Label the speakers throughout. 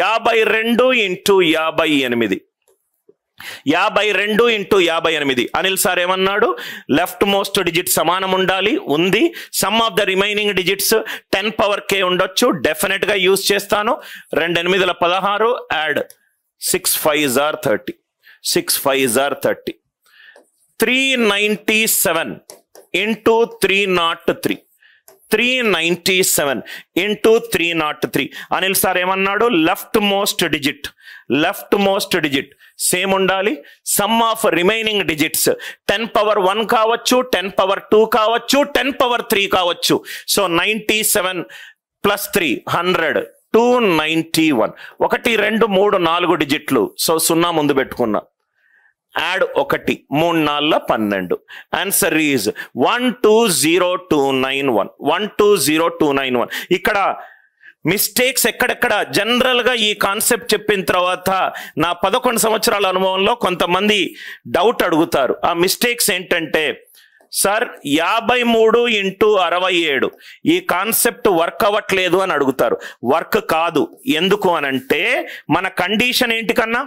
Speaker 1: 52 into 58. 52 into 58. Anil sir ఏమన్నాడు? Left most digit సమానం ఉండాలి, ఉంది. Some of the remaining digits 10 power k ఉండొచ్చు, డెఫినెట్ గా యూజ్ చేస్తాను. 2 8 16, add 6 5 are 30, 6 5 are 30. 397 into 303, 397 into 303. Anil sir ఏమన్నాడు? లెఫ్ట్ మోస్ట్ డిజిట్ సేమ్ ఉండాలి. Sum of remaining digits 10 power 1 కావచ్చు, 10 పవర్ 2 కావచ్చు, 10 పవర్ 3 కావచ్చు. So 97 plus 3 100, 291. 1 2 3 4 డిజిట్లు. సో 0 ముందు పెట్టుకున్నా. యాడ్ 1, 3 4 12. Answer is 120291, 120291. ఇక్కడ మిస్టేక్స్ ఎక్కడెక్కడ? జనరల్ గా ఈ కాన్సెప్ట్ చెప్పిన తర్వాత నా 11 సంవత్సరాల అనుభవంలో కొంతమంది డౌట్ అడుగుతారు. ఆ మిస్టేక్స్ ఏంటంటే, సార్ 53 ఇంటూ 67 ఈ కాన్సెప్ట్ వర్క్ అవ్వట్లేదు అని అడుగుతారు. వర్క్ కాదు. ఎందుకు అనంటే మన కండిషన్ ఏంటి కన్నా?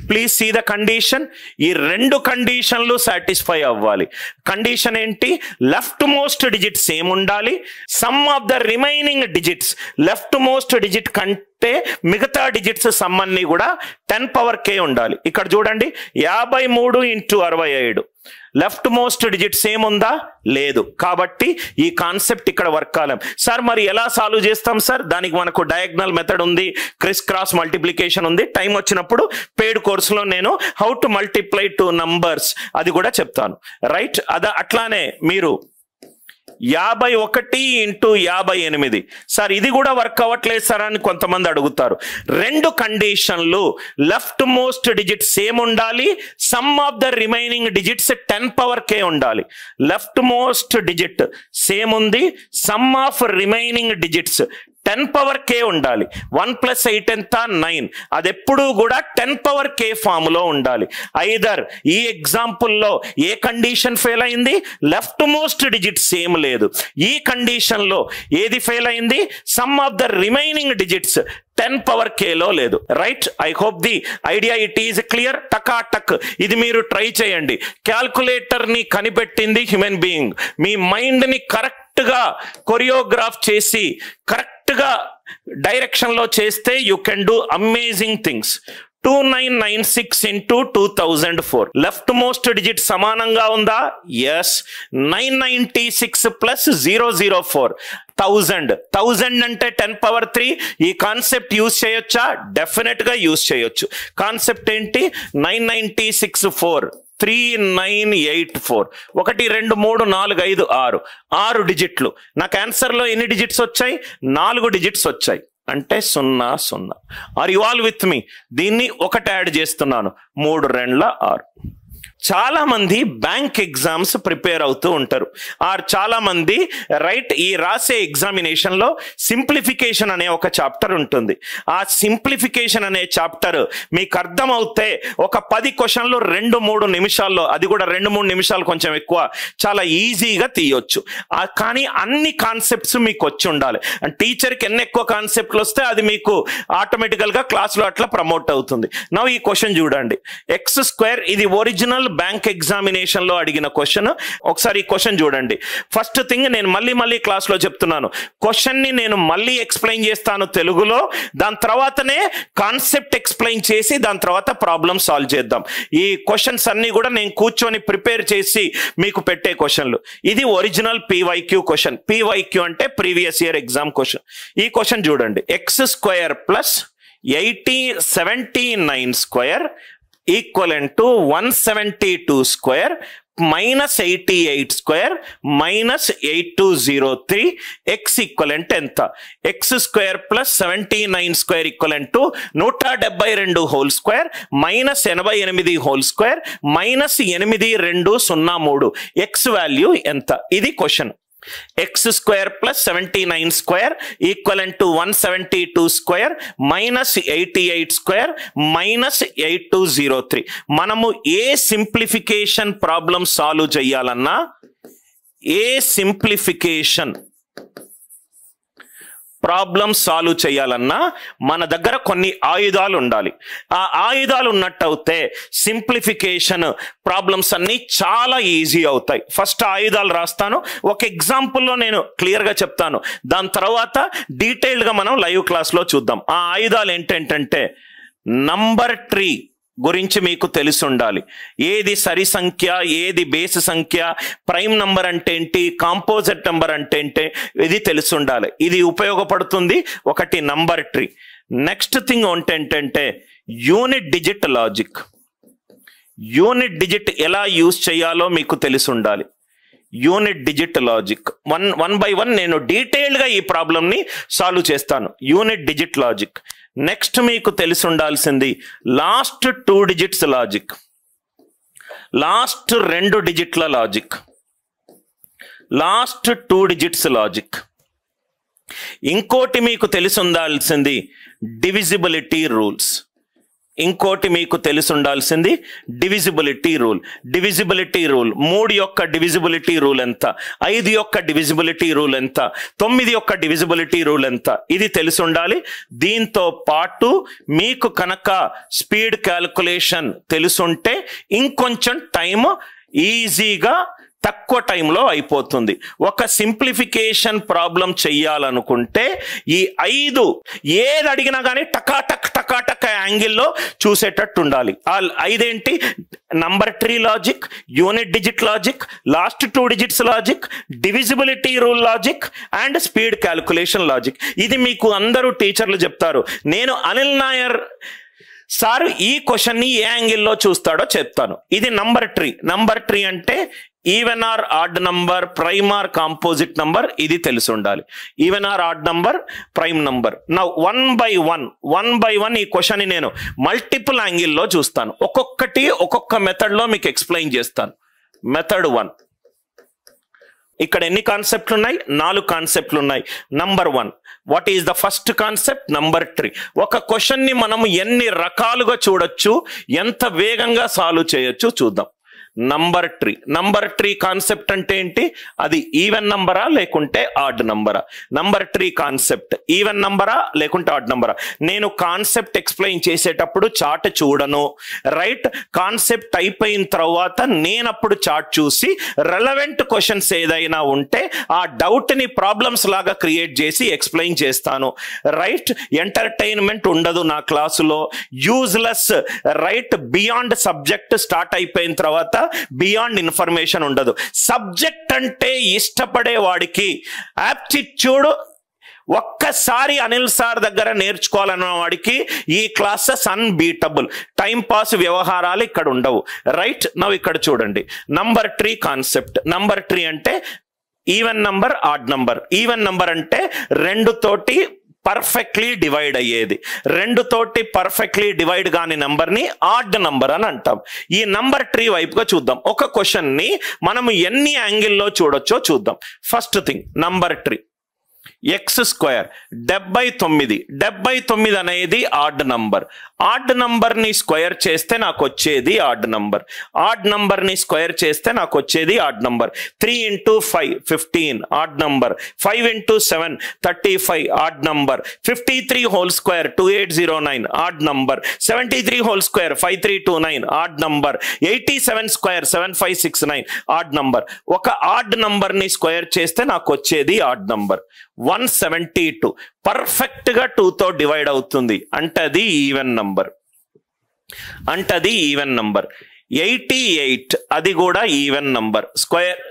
Speaker 1: Please see the condition. ఈ 2 కండిషన్లు సాటిస్ఫై అవ్వాలి. కండిషన్ ఏంటి? లెఫ్ట్ మోస్ట్ డిజిట్ సేమ్ ఉండాలి. Sum of the remaining digits leftmost digit కంటే మిగతా డిజిట్స్ సమ్ అన్ని కూడా 10 పవర్ k ఉండాలి. ఇక్కడ చూడండి, 53 into 67 left most digit same ఉందా? లేదు. కాబట్టి ఈ కాన్సెప్ట్ ఇక్కడ వర్క్ కాలేం. సార్ మరి ఎలా సాల్వ్ చేస్తాం సార్? దానికి మనకు డయాగ్నల్ మెథడ్ ఉంది, క్రిస్ క్రాస్ మల్టిప్లికేషన్ ఉంది. టైం వచ్చినప్పుడు పెయిడ్ కోర్సులో నేను హౌ టు మల్టిప్లై 2 నంబర్స్ అది కూడా చెప్తాను. రైట్? అట్లానే మీరు 51 ఇంటూ 58. సార్ ఇది కూడా వర్క్ అవ్వట్లేదు సార్ అని కొంతమంది అడుగుతారు. 2 కండిషన్లు లెఫ్ట్ మోస్ట్ డిజిట్ సేమ్ ఉండాలి. Sum of the remaining digits 10 power k ఉండాలి. లెఫ్ట్ మోస్ట్ డిజిట్ సేమ్ ఉంది. Some of remaining digits 10 power k ఉండాలి. 1 + 8 ఎంత? 9. అది ఎప్పుడూ కూడా 10 పవర్ k ఫామ్ లో ఉండాలి. ఐదర్ ఈ ఎగ్జాంపుల్లో ఏ కండిషన్ ఫెయిల్ అయింది? లెఫ్ట్ మోస్ట్ డిజిట్ సేమ్ లేదు. ఈ కండిషన్ లో ఏది ఫెయిల్ అయింది? Some of the remaining digits 10 power k లో లేదు. Right? I hope the idea it is clear. టక్ ఇది మీరు ట్రై చేయండి. క్యాల్కులేటర్ ని కనిపెట్టింది హ్యూమన్ బీయింగ్. మీ మైండ్ ని కరెక్ట్ గా కొరియోగ్రాఫ్ చేసి కరెక్ట్ గా డైరెక్షన్ లో చేస్తే you can do amazing things. 2996 into 2004 left most digit సమానంగా ఉందా? ఎస్. 996 ప్లస్ 004 1000 అంటే 10 పవర్ 3. ఈ కాన్సెప్ట్ యూజ్ చేయొచ్చా? డెఫినెట్ గా యూజ్ చేయొచ్చు. కాన్సెప్ట్ ఏంటి? 996 4 3984. 1 2 3 4 5 6 డిజిట్లు. నాకు ఆన్సర్లో ఎన్ని డిజిట్స్ వచ్చాయి? 4 డిజిట్స్ వచ్చాయి. అంటే 0 0. Are you all with me? దీన్ని 1 యాడ్ చేస్తున్నాను. 3 2 6. చాలా మంది బ్యాంక్ ఎగ్జామ్స్ ప్రిపేర్ అవుతూ ఉంటారు. ఆర్ చాలా మంది రైట్ ఈ రాసే ఎగ్జామినేషన్ లో సింప్లిఫికేషన్ అనే ఒక చాప్టర్ ఉంటుంది. ఆ సింప్లిఫికేషన్ అనే చాప్టర్ మీకు అర్థమవుతే ఒక 10 క్వశ్చన్లు 2-3 నిమిషాల్లో, అది కూడా 2-3 నిమిషాలు కొంచెం ఎక్కువ, చాలా ఈజీగా తీయొచ్చు. కానీ అన్ని కాన్సెప్ట్స్ మీకు వచ్చి ఉండాలి. టీచర్కి ఎన్ని ఎక్కువ కాన్సెప్ట్లు వస్తే అది మీకు ఆటోమేటికల్ గా క్లాస్లో అట్లా ప్రమోట్ అవుతుంది. నా ఈ క్వశ్చన్ చూడండి, x². ఇది ఒరిజినల్ బ్యాంక్ ఎగ్జామినేషన్ లో అడిగిన క్వశ్చన్. ఒకసారి ఈ క్వశ్చన్ చూడండి. ఫస్ట్ థింగ్ నేను మళ్ళీ క్లాస్ లో చెప్తున్నాను, క్వశ్చన్ ని నేను మళ్ళీ ఎక్స్ప్లెయిన్ చేస్తాను తెలుగులో, దాని తర్వాతనే కాన్సెప్ట్ ఎక్స్ప్లెయిన్ చేసి దాని తర్వాత ప్రాబ్లం సాల్వ్ చేద్దాం. ఈ క్వశ్చన్స్ అన్ని కూడా నేను కూర్చొని ప్రిపేర్ చేసి మీకు పెట్టే క్వశ్చన్లు. ఇది ఒరిజినల్ PYQ క్వశ్చన్. PYQ అంటే ప్రీవియస్ ఇయర్ ఎగ్జామ్ క్వశ్చన్. ఈ క్వశ్చన్ చూడండి, x² plus 79² equivalent to 172² minus 88² minus 8203. X equivalent ఎంత? x² plus 79² equivalent to 172² minus 88² minus 8203. X value ఎంత? ఇది question. x² plus 79² equivalent to 172² minus 88² minus 8203. మనము ఏ simplification problem solve చేయాలన్నా, ఏ simplification problem solve చేయాలన్నా మన దగ్గర కొన్ని ఆయుధాలు ఉండాలి. ఆ ఆయుధాలు ఉన్నట్టయితే సింప్లిఫికేషన్ ప్రాబ్లమ్స్ అన్నీ చాలా ఈజీ అవుతాయి. ఫస్ట్ ఆయుధాలు రాస్తాను, ఒక ఎగ్జాంపుల్లో నేను క్లియర్గా చెప్తాను, దాని తర్వాత డీటెయిల్డ్గా మనం లైవ్ క్లాస్లో చూద్దాం. ఆ ఆయుధాలు ఏంటంటే నంబర్ ట్రీ గురించి మీకు తెలిసి ఉండాలి. ఏది సరి సంఖ్య, ఏది బేస్ సంఖ్య, ప్రైమ్ నంబర్ అంటే ఏంటి, కాంపోజిట్ నంబర్ అంటే ఏంటి, ఇది తెలిసి ఉండాలి. ఇది ఉపయోగపడుతుంది. ఒకటి నంబర్ ట్రీ. నెక్స్ట్ థింగ్ ఏంటంటే unit digit logic. Unit digit ఎలా యూజ్ చేయాలో మీకు తెలిసి ఉండాలి. Unit digit logic one by one నేను డీటెయిల్డ్గా ఈ ప్రాబ్లమ్ని సాల్వ్ చేస్తాను. Unit digit logic. నెక్స్ట్ మీకు తెలిసి ఉండాల్సింది లాస్ట్ 2 డిజిట్స్ లాజిక్, లాస్ట్ 2 డిజిట్ల లాజిక్, లాస్ట్ 2 డిజిట్స్ లాజిక్. ఇంకోటి మీకు తెలిసి ఉండాల్సింది డివిజిబిలిటీ రూల్స్. ఇంకోటి మీకు తెలిసి ఉండాల్సింది డివిజిబిలిటీ రూల్. డివిజిబిలిటీ రూల్ 3 యొక్క డివిజిబిలిటీ రూల్ ఎంత, 5 యొక్క డివిజిబిలిటీ రూల్ ఎంత, 9 యొక్క డివిజిబిలిటీ రూల్ ఎంత, ఇది తెలిసి ఉండాలి. దీంతో పాటు మీకు కనుక స్పీడ్ క్యాల్కులేషన్ తెలుసుంటే ఇంకొంచెం టైం ఈజీగా తక్కువ టైంలో అయిపోతుంది. ఒక సింప్లిఫికేషన్ ప్రాబ్లం చెయ్యాలనుకుంటే ఈ 5 ఏది అడిగినా కానీ టకాటక్ టకాటక్ యాంగిల్లో చూసేటట్టు ఉండాలి. ఆ 5 ఏంటి, number tree logic, unit digit logic, last 2 digits logic, divisibility rule logic and speed calculation logic. ఇది మీకు అందరూ టీచర్లు చెప్తారు. నేను అనిల్ నాయర్ సార్ ఈ క్వశ్చన్ని ఏ యాంగిల్లో చూస్తాడో చెప్తాను. ఇది నంబర్ ట్రీ. నంబర్ ట్రీ అంటే even or odd number, prime or composite number, ఇది తెలిసి ఉండాలి. Even or odd number, prime number. నా వన్ బై వన్ ఈ క్వశ్చన్ని నేను మల్టిపుల్ యాంగిల్లో చూస్తాను. ఒక్కొక్కటి ఒక్కొక్క మెథడ్లో మీకు ఎక్స్ప్లెయిన్ చేస్తాను. మెథడ్ 1 ఇక్కడ ఎన్ని కాన్సెప్ట్లు ఉన్నాయి, 4 కాన్సెప్ట్లు ఉన్నాయి. Number 1 what is the first concept, number tree. ఒక క్వశ్చన్ని మనము ఎన్ని రకాలుగా చూడొచ్చు, ఎంత వేగంగా సాల్వ్ చేయొచ్చు చూద్దాం. Number tree. Number tree concept అంటే ఏంటి, అది ఈవెన్ నంబరా లేకుంటే ఆడ్ నంబరా. నంబర్ ట్రీ కాన్సెప్ట్ ఈవెన్ నంబరా లేకుంటే ఆడ్ నంబరా. నేను కాన్సెప్ట్ ఎక్స్ప్లెయిన్ చేసేటప్పుడు చార్ట్ చూడను, రైట్. కాన్సెప్ట్ అయిపోయిన తర్వాత నేనప్పుడు చార్ట్ చూసి రెలవెంట్ క్వశ్చన్స్ ఏదైనా ఉంటే ఆ డౌట్ని ప్రాబ్లమ్స్ లాగా క్రియేట్ చేసి ఎక్స్ప్లెయిన్ చేస్తాను, రైట్. ఎంటర్టైన్మెంట్ ఉండదు నా క్లాసులో, useless, right. Beyond subject start అయిపోయిన తర్వాత బియాండ్ ఇన్ఫర్మేషన్ ఉండదు. సబ్జెక్ట్ అంటే ఇష్టపడే వాడికి యాప్టిట్యూడ్ ఒక్కసారి అనిల్ సార్ దగ్గర నేర్చుకోవాలన్న వాడికి ఈ క్లాసెస్ అన్బీటబుల్. టైం పాస్ వ్యవహారాలు ఇక్కడ ఉండవు, రైట్. నవ్వు ఇక్కడ చూడండి number tree concept. Number tree అంటే even number, odd number. Even number అంటే 2 తోటి పర్ఫెక్ట్లీ డివైడ్ అయ్యేది, 2 తోటి పర్ఫెక్ట్లీ డివైడ్ కాని నంబర్ని ఆడ్ నంబర్ అని అంటాం. ఈ నంబర్ ట్రీ వైపుగా చూద్దాం. ఒక క్వశ్చన్ని మనము ఎన్ని యాంగిల్లో చూడొచ్చో చూద్దాం. First thing number tree. x² 79 అనేది ఆడ్ నంబర్. ఆడ్ నంబర్ని స్క్వేర్ చేస్తే నాకు వచ్చేది ఆడ్ నంబర్. ఆడ్ నంబర్ని స్క్వేర్ చేస్తే నాకు వచ్చేది odd number. 3 × 5 15 odd number. 5 × 7 35 odd number. 53 whole square 2809 odd number. 73 whole square 5329 odd number. 87 square 7569 odd number. ఒక ఆడ్ నంబర్ని స్క్వేర్ చేస్తే నాకు వచ్చేది ఆడ్ నంబర్. 172 పర్ఫెక్ట్ గా 2తో డివైడ్ అవుతుంది అంటే అది ఈవెన్ నంబర్. 88 అది కూడా ఈవెన్ నంబర్. స్క్వేర్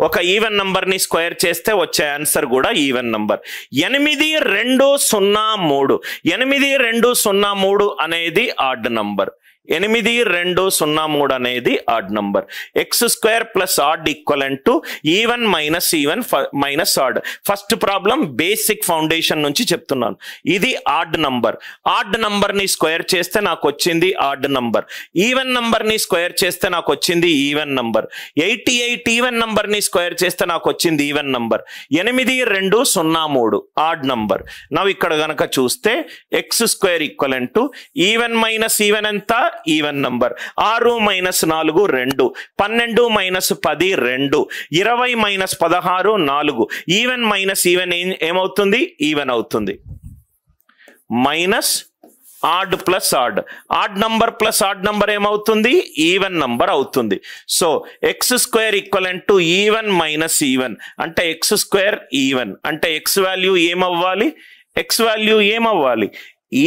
Speaker 1: ఒక ఈవెన్ నంబర్ ని స్క్వేర్ చేస్తే వచ్చే ఆన్సర్ కూడా ఈవెన్ నంబర్. 8203 అనేది ఆడ్ నంబర్. 8203 అనేది odd number. x² + odd equivalent to even minus odd. First problem basic foundation నుంచి చెప్తున్నాను. ఇది ఆడ్ నంబర్. ఆడ్ నంబర్ ని స్క్వేర్ చేస్తే నాకు వచ్చింది ఆడ్ నంబర్. ఈవెన్ నంబర్ ని స్క్వేర్ చేస్తే నాకు వచ్చింది ఈవెన్ నంబర్. 88 ఈవెన్ నంబర్ ని స్క్వేర్ చేస్తే నాకు వచ్చింది ఈవెన్ నంబర్. 8203 odd number. నవ్వు ఇక్కడ గనక చూస్తే x² equivalent to even minus even ఎంత, even number. 6 minus 4 2, 12 minus 10 2, 20 minus 16 4. Even minus even ఏమవుతుంది? ఈవెన్ అవుతుంది. Minus odd plus odd, odd number plus odd number ఏమవుతుంది? ఈవెన్ నంబర్ అవుతుంది. So x square equivalent to even minus even అంటే x square even అంటే x value ఏమవ్వాలి? X value ఏమవ్వాలి?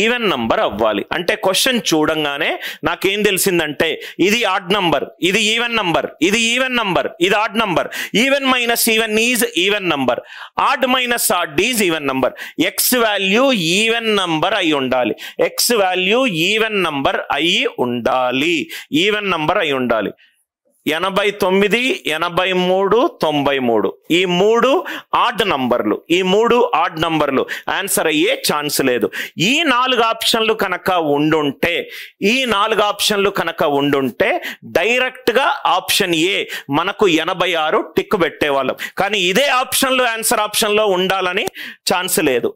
Speaker 1: Even number అవ్వాలి. అంటే క్వశ్చన్ చూడంగానే నాకేం తెలిసిందంటే ఇది ఆడ్ నంబర్, ఇది ఈవెన్ నంబర్, ఇది ఈవెన్ నంబర్, ఇది odd number. Even minus even is even number, odd minus odd is even number. X value even number అయి ఉండాలి. ఎక్స్ వాల్యూ ఈవెన్ నంబర్ అయి ఉండాలి. ఈవెన్ నంబర్ అయి ఉండాలి. 89, 83, 93 ఈ 3 ఆడ్ నంబర్లు, ఈ 3 ఆడ్ నంబర్లు. ఆన్సర్ అయ్యే ఛాన్స్ లేదు. ఈ 4 ఆప్షన్లు కనుక ఉండుంటే, ఈ 4 ఆప్షన్లు కనుక ఉండుంటే డైరెక్ట్గా ఆప్షన్ ఏ మనకు 86 టిక్ పెట్టేవాళ్ళం. కానీ ఇదే ఆప్షన్లు ఆన్సర్ ఆప్షన్లో ఉండాలని ఛాన్స్ లేదు.